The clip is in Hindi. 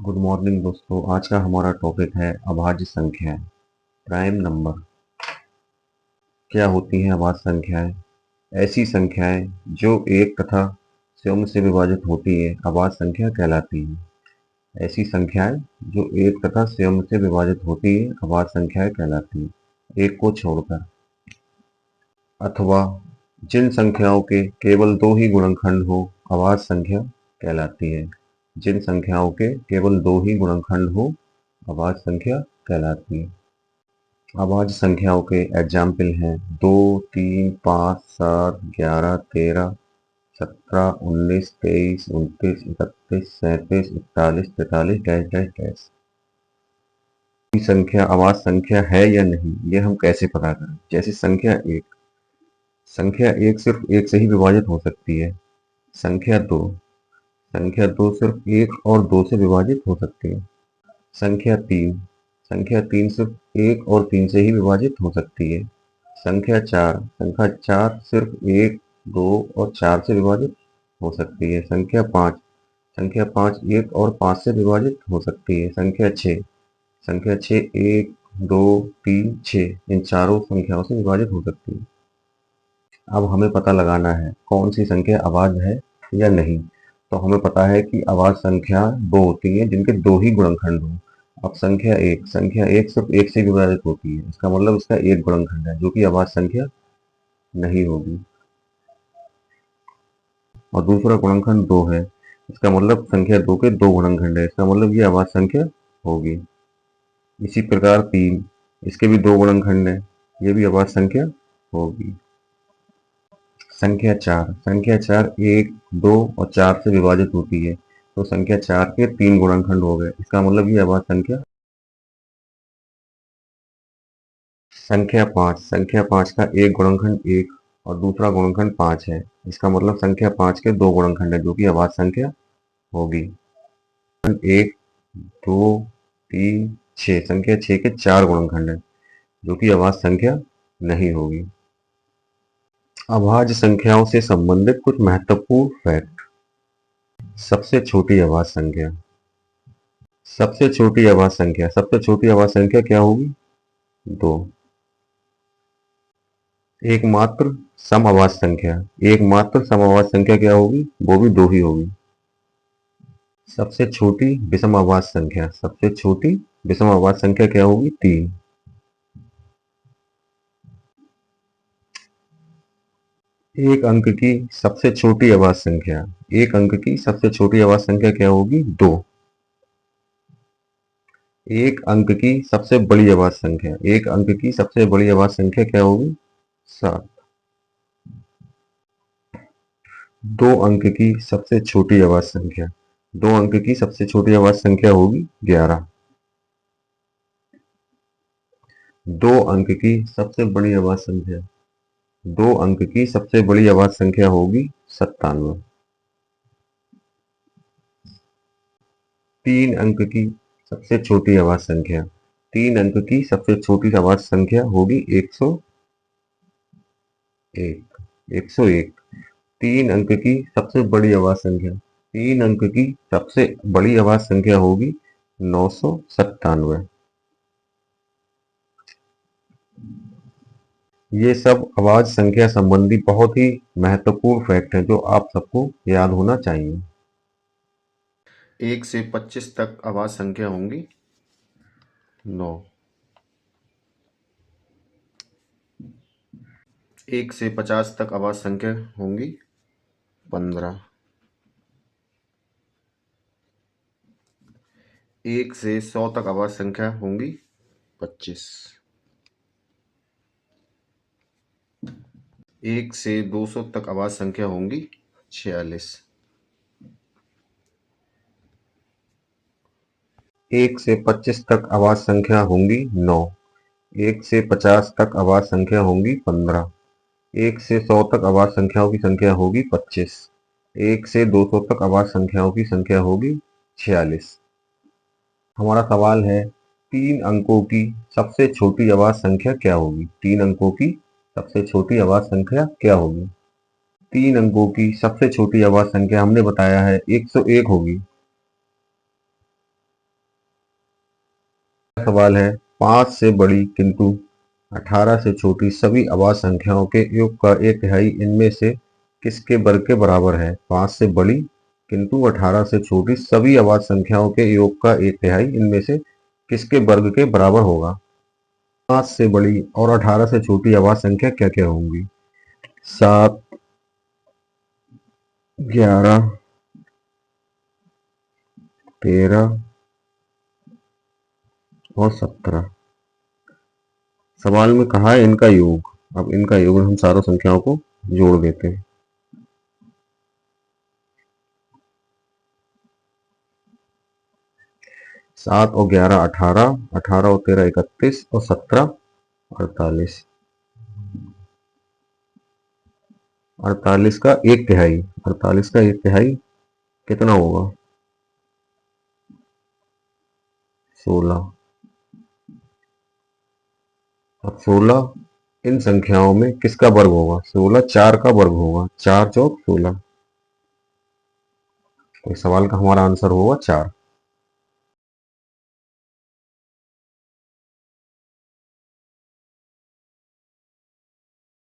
गुड मॉर्निंग दोस्तों। आज का हमारा टॉपिक है अभाज्य संख्याएं, प्राइम नंबर। क्या होती हैं अभाज्य संख्याएं? ऐसी संख्याएं जो एक तथा शून्य से विभाजित होती है अभाज्य संख्या कहलाती है। ऐसी संख्याएं जो एक तथा शून्य से विभाजित होती है अभाज्य संख्याएं कहलाती है, एक को छोड़कर। अथवा जिन संख्याओं के केवल दो ही गुणनखंड हो अभाज्य संख्या कहलाती है। जिन संख्याओं के केवल दो ही गुणनखंड हो अभाज्य संख्या कहलाती है। अभाज्य संख्याओं के एग्जाम्पल हैं 2, 3, 5, 7, 11, 13, 17, 19, 23, 29, 31, 37, 41, 43, डैश डैश डैश। ये संख्या अभाज्य संख्या है या नहीं, ये हम कैसे पता करें? जैसे संख्या एक सिर्फ एक से ही विभाजित हो सकती है। संख्या दो सिर्फ एक और दो से विभाजित हो सकती है। संख्या तीन सिर्फ एक और तीन से ही विभाजित हो सकती है। संख्या चार सिर्फ एक, दो और चार से विभाजित हो सकती है। संख्या पाँच एक और पाँच से विभाजित हो सकती है। संख्या छः एक, दो, तीन, छः इन चारों संख्याओं से विभाजित हो सकती है। अब हमें पता लगाना है कौन सी संख्या अभाज्य है या नहीं। तो हमें पता है कि अभाज्य संख्या दो होती है जिनके दो ही गुणनखंड हो। अब संख्या एक सिर्फ एक से विभाजित होती है, इसका मतलब इसका एक गुणनखंड है जो कि अभाज्य संख्या नहीं होगी। और दूसरा गुणनखंड दो है, इसका मतलब संख्या दो के दो गुणनखंड है, इसका मतलब ये अभाज्य संख्या होगी। इसी प्रकार तीन, इसके भी दो गुणनखंड है, ये भी अभाज्य संख्या होगी। संख्या चार एक, दो और चार से विभाजित होती है, तो संख्या चार के तीन गुणनखंड हो गए, इसका मतलब ये अभाज्य संख्या। संख्या पाँच का एक गुणनखंड एक और दूसरा गुणनखंड पाँच है, इसका मतलब संख्या पाँच के दो गुणनखंड है जो कि अभाज्य संख्या होगी। एक, दो, तीन, छः, संख्या छः के चार गुणनखंड है जो कि अभाज्य संख्या नहीं होगी। अभाज्य संख्याओं से संबंधित कुछ महत्वपूर्ण फैक्ट। सबसे छोटी अभाज्य संख्या सबसे छोटी अभाज्य संख्या क्या होगी? दो। एकमात्र समअभाज्य संख्या क्या होगी? वो भी दो ही होगी। सबसे छोटी विषम अभाज्य संख्या क्या होगी? तीन। एक अंक की सबसे छोटी अभाज्य संख्या क्या होगी? दो। एक अंक की सबसे बड़ी अभाज्य संख्या क्या होगी? सात। दो अंक की सबसे छोटी अभाज्य संख्या होगी 11। दो अंक की सबसे बड़ी अभाज्य संख्या होगी 97। तीन अंक की सबसे छोटी अभाज्य संख्या होगी 101। तीन अंक की सबसे बड़ी अभाज्य संख्या होगी 997। ये सब अभाज्य संख्या संबंधी बहुत ही महत्वपूर्ण फैक्ट हैं जो आप सबको याद होना चाहिए। 1 से 25 तक अभाज्य संख्या होंगी 9। 1 से 50 तक अभाज्य संख्या होंगी 15। 1 से 100 तक अभाज्य संख्या होंगी 25। 1 से 200 तक अभाज्य संख्या होंगी 46। 1 से 25 तक अभाज्य संख्या होंगी 9। 1 से 50 तक अभाज्य संख्या होंगी 15। 1 से 100 तक अभाज्य संख्याओं की संख्या होगी 25। 1 से 200 तक अभाज्य संख्याओं की संख्या होगी 46। हमारा सवाल है तीन अंकों की सबसे छोटी अभाज्य संख्या क्या होगी? तीन अंकों की सबसे छोटी अभाज्य संख्या क्या होगी? तीन अंकों की सबसे छोटी अभाज्य संख्या हमने बताया है 101 होगी। सवाल है, 5 से बड़ी किंतु 18 से छोटी सभी अभाज्य संख्याओं के योग का 1/3 इनमें से किसके वर्ग के बराबर है? 5 से बड़ी किंतु 18 से छोटी सभी अभाज्य संख्याओं के योग का 1/3 इनमें से किसके वर्ग के बराबर होगा? 5 से बड़ी और 18 से छोटी अभाज्य संख्या क्या क्या होंगी? 7, 11, 13 और 17। सवाल में कहा है इनका योग। अब इनका योग हम सारों संख्याओं को जोड़ देते हैं। 7 और 11 18, 18 और 13 31 और 17 48। 48 का 1/3, 48 का 1/3 कितना होगा? 16। अब 16 इन संख्याओं में किसका वर्ग होगा? 16 4 का वर्ग होगा। 4 चौक 16। तो इस सवाल का हमारा आंसर होगा 4।